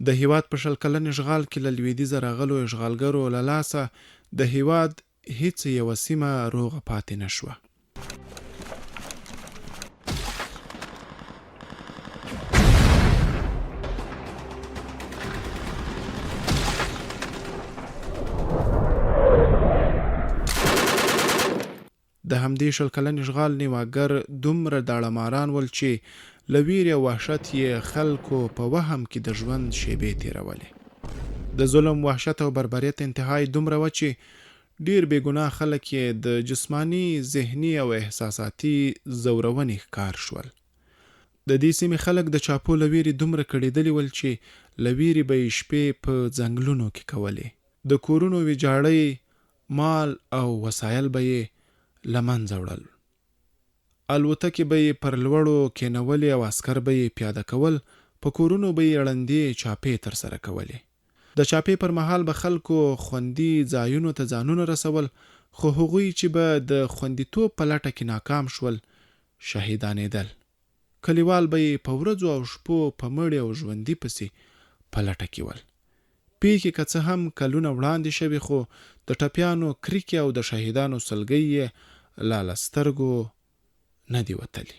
د هیواد په 100 کلن اشغال کې له لویدیځه راغلو اشغالګرو له لاسه د هیواد هیڅ یوه سیمه روغه پاتې نه شوه. د همدې 100 کلن اشغال نیواګر دومره داړه ول چې له ویرې او وحشت یې خلکو په وهم کې د ژوند شیبې تیرولې. د ظلم، وحشت او بربریت انتهای دومره وه چې ډیر بې ګناه خلک یې د جسمانی، ذهني او احساساتي ځورونې ښکار شول. د دې سیمې خلک د چاپو له ویرې دومره کړېدلي ول چې له ویرې به یې شپې په ځنګلونو کې کولې. د کورونو ویجاړۍ، مال او وسایل به یې له منځه وړل. الوتکې به یې پر لوړو کېنولې او عسکر به یې پیاده کول. په کورونو به یې ړندې چاپې ترسره کولې. د چاپې پر مهال به خلکو خوندي ځایونو ته ځانونه رسول، خو هغوی چې به د خوندیتوب په لټه کې ناکام شول شهیدانېدل. کلیوال به یې په ورځو او شپو په مړي او ژوندي پسې په لټه کې ول. پیښې که څه هم کلونه وړاندې شوې، خو د ټپیانو کریکې او د شهیدانو سلګۍ یې لا له سترګو نه دي وتلي.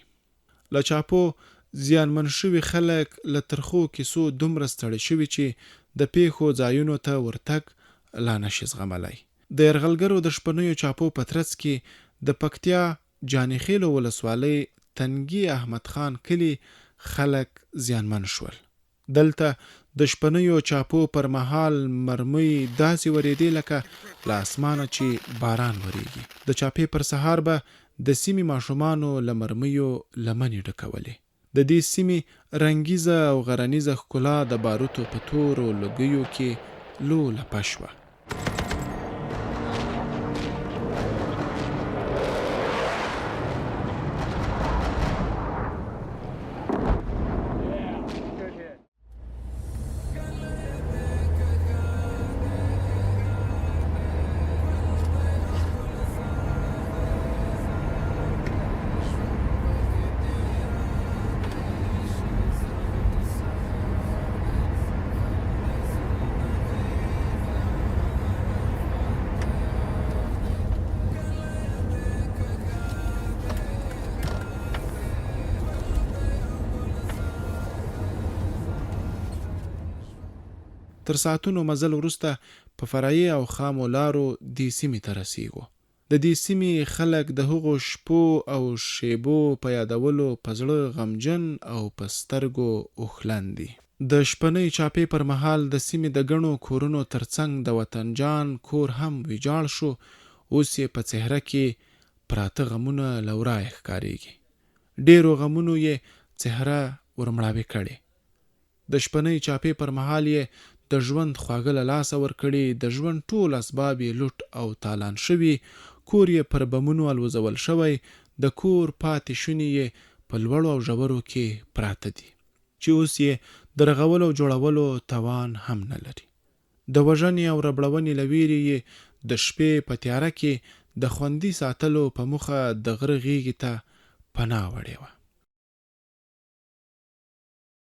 له چاپو زیانمن شوي خلک له ترخو کیسو دومره ستړي شوي چې د پیښو ځایونو ته ورتګ لا نشي زغملی. د یرغلګرو د شپنیو چاپو په ترڅ کې د پکتیا جانخیلو ولسوالۍ تنګي احمد خان کلي خلک زیانمن شول. دلته د شپنیو چاپو پر مهال مرمۍ داسې ورېدې لکه له اسمانه چې باران وریږي. د چاپې پر سهار به د سیمې ماشومانو له مرمیو لمنې ډکولې. د دې سیمې رنګیزه او غرنیزه ښکلا د باروتو په تورو لوګیو کې لو لپه شوه. تر ساعتونو مزل وروسته په فرعي او خامو لارو دې سیمې ته رسیږو. د دې سیمې خلک د هغو شپو او شیبو په یادولو په زړه غمجن او په سترګو اوښلن دي. د شپنۍ چاپې پر مهال د سیمې د ګڼو کورونو ترڅنګ د وطن جان کور هم ویجاړ شو. اوس یې په څهره کې پراته غمونه له ورایه ښکارېږي. ډېرو غمونو یې څهره ورمړاوې کړې. د شپنۍ چاپې پر مهال یې د ژوند خواږه له لاسه ورکړي. د ژوند ټول اسباب یې لوټ او تالان شوي. کور یې پر بمونو الوزول شوی. د کور پاتې شونې یې په لوړو او ژورو کې پراته دي چې اوس یې د رغولو او جوړولو توان هم نه لري. د وژنې او ربړونې له ویرې یې د شپې په تیاره کې د خوندي ساتلو په موخه د غره غیږې ته پناه وړې وه.